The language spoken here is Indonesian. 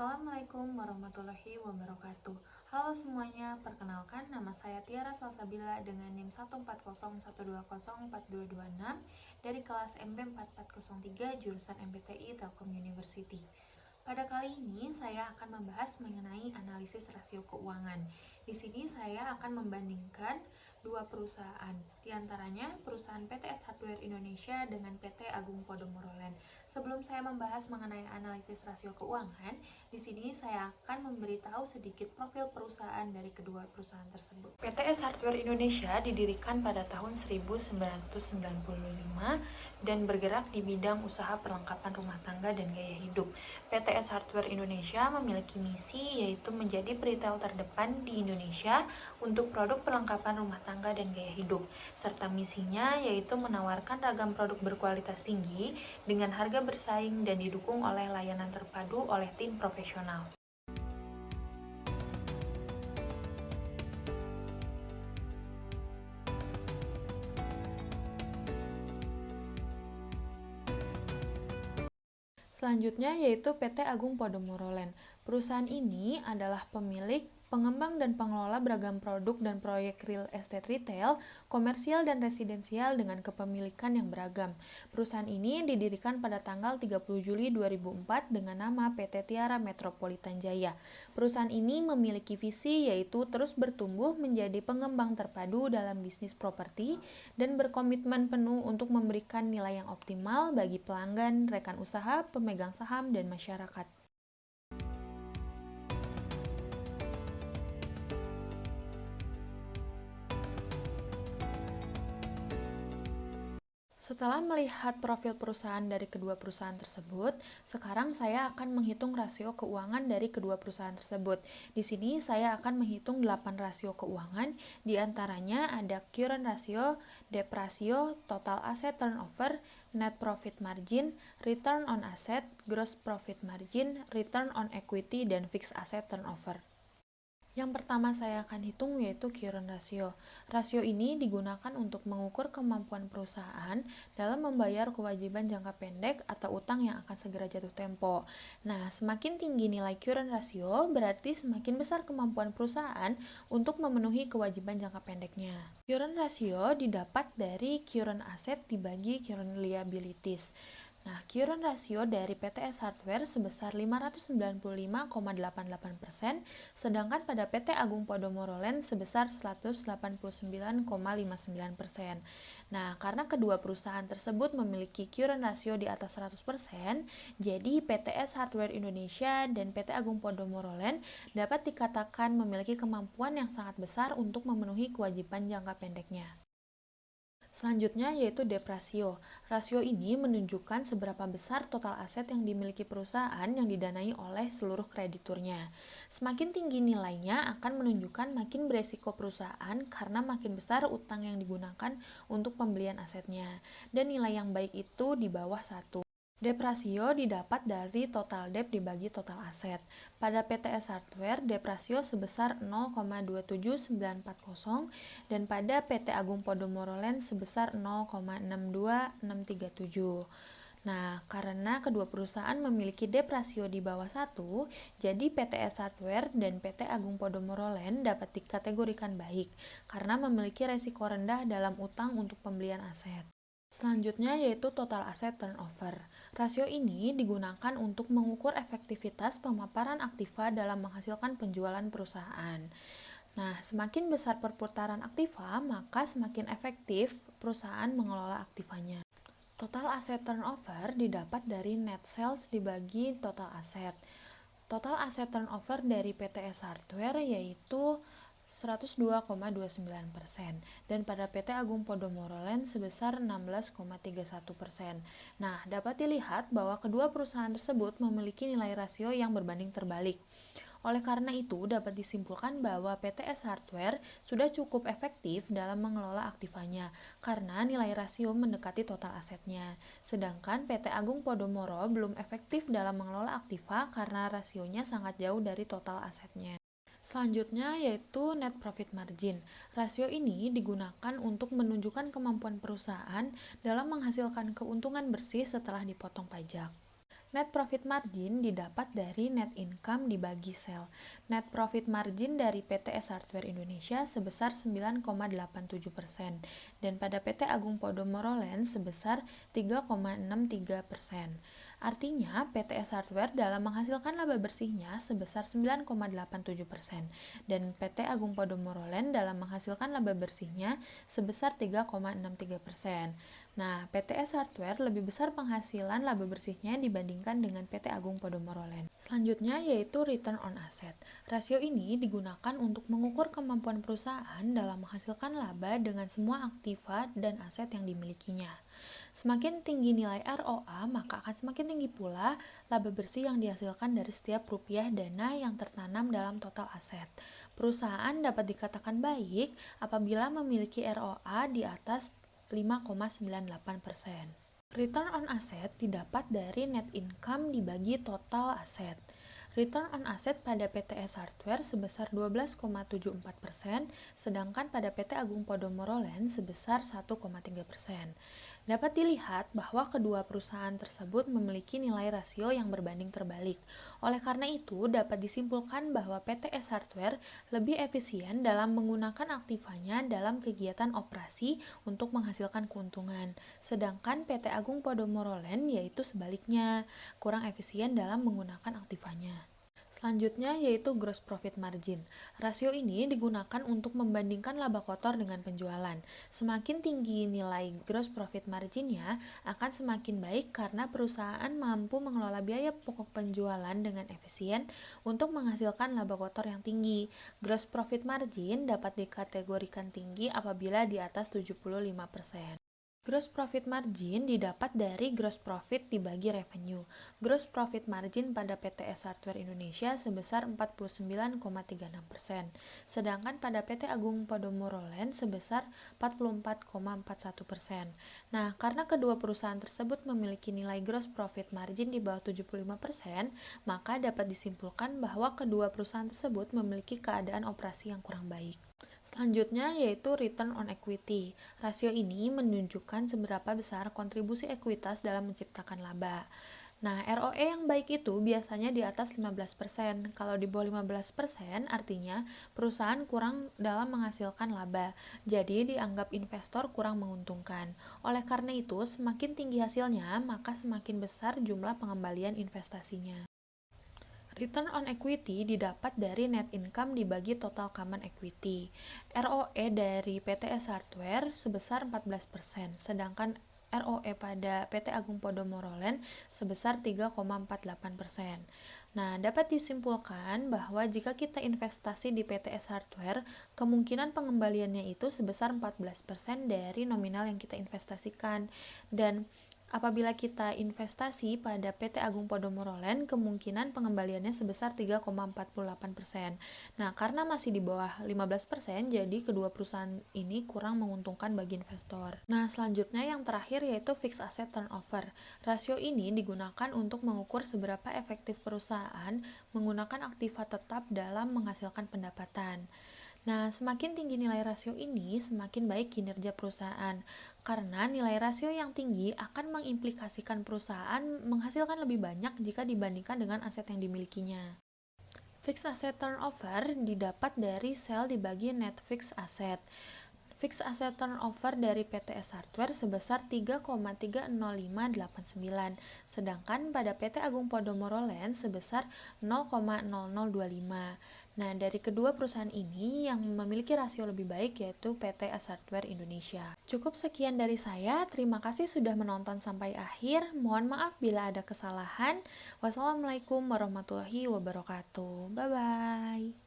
Assalamualaikum warahmatullahi wabarakatuh. Halo semuanya, perkenalkan nama saya Tiara Salsabila dengan NIM 14012042226 dari kelas MB 4403 jurusan MPTI Telkom University. Pada kali ini saya akan membahas mengenai analisis rasio keuangan. Di sini saya akan membandingkan dua perusahaan, diantaranya perusahaan PTS Hardware Indonesia dengan PT Agung Podomoro Land. Sebelum saya membahas mengenai analisis rasio keuangan, di sini saya akan memberitahu sedikit profil perusahaan dari kedua perusahaan tersebut. PTS Hardware Indonesia didirikan pada tahun 1995 dan bergerak di bidang usaha perlengkapan rumah tangga dan gaya hidup. PTS Hardware Indonesia memiliki misi yaitu menjadi retail terdepan di Indonesia untuk produk perlengkapan rumah tangga dan gaya hidup, serta misinya yaitu menawarkan ragam produk berkualitas tinggi dengan harga bersaing dan didukung oleh layanan terpadu oleh tim profesional. Selanjutnya yaitu PT Agung Podomoro Land. Perusahaan ini adalah pemilik, pengembang dan pengelola beragam produk dan proyek real estate retail, komersial dan residensial dengan kepemilikan yang beragam. Perusahaan ini didirikan pada tanggal 30 Juli 2004 dengan nama PT Tiara Metropolitan Jaya. Perusahaan ini memiliki visi yaitu terus bertumbuh menjadi pengembang terpadu dalam bisnis properti dan berkomitmen penuh untuk memberikan nilai yang optimal bagi pelanggan, rekan usaha, pemegang saham, dan masyarakat. Setelah melihat profil perusahaan dari kedua perusahaan tersebut, sekarang saya akan menghitung rasio keuangan dari kedua perusahaan tersebut. Di sini saya akan menghitung 8 rasio keuangan, di antaranya ada current ratio, debt ratio, total asset turnover, net profit margin, return on asset, gross profit margin, return on equity, dan fixed asset turnover. Yang pertama saya akan hitung yaitu current ratio. Rasio ini digunakan untuk mengukur kemampuan perusahaan dalam membayar kewajiban jangka pendek atau utang yang akan segera jatuh tempo. Nah, semakin tinggi nilai current ratio berarti semakin besar kemampuan perusahaan untuk memenuhi kewajiban jangka pendeknya. Current ratio didapat dari current asset dibagi current liabilities. Nah, current ratio dari PTS Hardware sebesar 595,88%, sedangkan pada PT Agung Podomoro Land sebesar 189,59%. Nah, karena kedua perusahaan tersebut memiliki current ratio di atas 100%, jadi PTS Hardware Indonesia dan PT Agung Podomoro Land dapat dikatakan memiliki kemampuan yang sangat besar untuk memenuhi kewajiban jangka pendeknya. Selanjutnya yaitu debt ratio. Rasio ini menunjukkan seberapa besar total aset yang dimiliki perusahaan yang didanai oleh seluruh krediturnya. Semakin tinggi nilainya akan menunjukkan makin beresiko perusahaan karena makin besar utang yang digunakan untuk pembelian asetnya. Dan nilai yang baik itu di bawah 1. Debt ratio didapat dari total debt dibagi total aset. Pada PTS Hardware, debt ratio sebesar 0,27940 dan pada PT Agung Podomoro Land sebesar 0,62637. Nah, karena kedua perusahaan memiliki debt ratio di bawah 1, jadi PTS Hardware dan PT Agung Podomoro Land dapat dikategorikan baik karena memiliki resiko rendah dalam utang untuk pembelian aset. Selanjutnya yaitu total asset turnover. Rasio ini digunakan untuk mengukur efektivitas pemaparan aktiva dalam menghasilkan penjualan perusahaan. Nah, semakin besar perputaran aktiva, maka semakin efektif perusahaan mengelola aktivanya. Total asset turnover didapat dari net sales dibagi total aset. Total asset turnover dari PTS Hardware yaitu 102,29% dan pada PT Agung Podomoro Land sebesar 16,31%. Nah, dapat dilihat bahwa kedua perusahaan tersebut memiliki nilai rasio yang berbanding terbalik. Oleh karena itu, dapat disimpulkan bahwa PTS Hardware sudah cukup efektif dalam mengelola aktivanya karena nilai rasio mendekati total asetnya. Sedangkan PT Agung Podomoro belum efektif dalam mengelola aktiva karena rasionya sangat jauh dari total asetnya. Selanjutnya yaitu net profit margin. Rasio ini digunakan untuk menunjukkan kemampuan perusahaan dalam menghasilkan keuntungan bersih setelah dipotong pajak. Net profit margin didapat dari net income dibagi sell. Net profit margin dari PT S Hardware Indonesia sebesar 9,87% dan pada PT Agung Podomoro Land sebesar 3,63%. Artinya, PT S Hardware dalam menghasilkan laba bersihnya sebesar 9,87% dan PT Agung Podomoro Land dalam menghasilkan laba bersihnya sebesar 3,63%. Nah, PT S Hardware lebih besar penghasilan laba bersihnya dibandingkan dengan PT Agung Podomoro Land. Selanjutnya yaitu return on asset. Rasio ini digunakan untuk mengukur kemampuan perusahaan dalam menghasilkan laba dengan semua aktiva dan aset yang dimilikinya. Semakin tinggi nilai ROA, maka akan semakin tinggi pula laba bersih yang dihasilkan dari setiap rupiah dana yang tertanam dalam total aset. Perusahaan dapat dikatakan baik apabila memiliki ROA di atas 5,98%. Return on asset didapat dari net income dibagi total aset. Return on asset pada PT S Hardware sebesar 12,74%, sedangkan pada PT Agung Podomoro Land sebesar 1,3%. Dapat dilihat bahwa kedua perusahaan tersebut memiliki nilai rasio yang berbanding terbalik. Oleh karena itu, dapat disimpulkan bahwa PT S Hardware lebih efisien dalam menggunakan aktivanya dalam kegiatan operasi untuk menghasilkan keuntungan. Sedangkan PT Agung Podomoro Land yaitu sebaliknya, kurang efisien dalam menggunakan aktivanya. Selanjutnya yaitu gross profit margin. Rasio ini digunakan untuk membandingkan laba kotor dengan penjualan. Semakin tinggi nilai gross profit marginnya akan semakin baik karena perusahaan mampu mengelola biaya pokok penjualan dengan efisien untuk menghasilkan laba kotor yang tinggi. Gross profit margin dapat dikategorikan tinggi apabila di atas 75%. Gross profit margin didapat dari gross profit dibagi revenue. Gross profit margin pada PT S Hardware Indonesia sebesar 49,36%, sedangkan pada PT Agung Podomoro Land sebesar 44,41%. Nah, karena kedua perusahaan tersebut memiliki nilai gross profit margin di bawah 75%, maka dapat disimpulkan bahwa kedua perusahaan tersebut memiliki keadaan operasi yang kurang baik. Selanjutnya yaitu return on equity. Rasio ini menunjukkan seberapa besar kontribusi ekuitas dalam menciptakan laba. Nah, ROE yang baik itu biasanya di atas 15%. Kalau di bawah 15% artinya perusahaan kurang dalam menghasilkan laba. Jadi dianggap investor kurang menguntungkan. Oleh karena itu, semakin tinggi hasilnya, maka semakin besar jumlah pengembalian investasinya. Return on equity didapat dari net income dibagi total common equity. ROE dari PT S Hardware sebesar 14%, sedangkan ROE pada PT Agung Podomoro Land sebesar 3,48%. Nah, dapat disimpulkan bahwa jika kita investasi di PT S Hardware, kemungkinan pengembaliannya itu sebesar 14% dari nominal yang kita investasikan. Dan apabila kita investasi pada PT Agung Podomoro Land, kemungkinan pengembaliannya sebesar 3,48%. Nah, karena masih di bawah 15%, jadi kedua perusahaan ini kurang menguntungkan bagi investor. Nah, selanjutnya yang terakhir yaitu fixed asset turnover. Rasio ini digunakan untuk mengukur seberapa efektif perusahaan menggunakan aktiva tetap dalam menghasilkan pendapatan. Nah, semakin tinggi nilai rasio ini, semakin baik kinerja perusahaan. Karena nilai rasio yang tinggi akan mengimplikasikan perusahaan menghasilkan lebih banyak jika dibandingkan dengan aset yang dimilikinya. Fixed asset turnover didapat dari sell dibagi net fixed asset. Fixed asset turnover dari PT S Hardware sebesar 3,30589, sedangkan pada PT Agung Podomoro Land sebesar 0,0025. Nah, dari kedua perusahaan ini yang memiliki rasio lebih baik yaitu PT S Hardware Indonesia. Cukup sekian dari saya, terima kasih sudah menonton sampai akhir. Mohon maaf bila ada kesalahan. Wassalamualaikum warahmatullahi wabarakatuh. Bye-bye.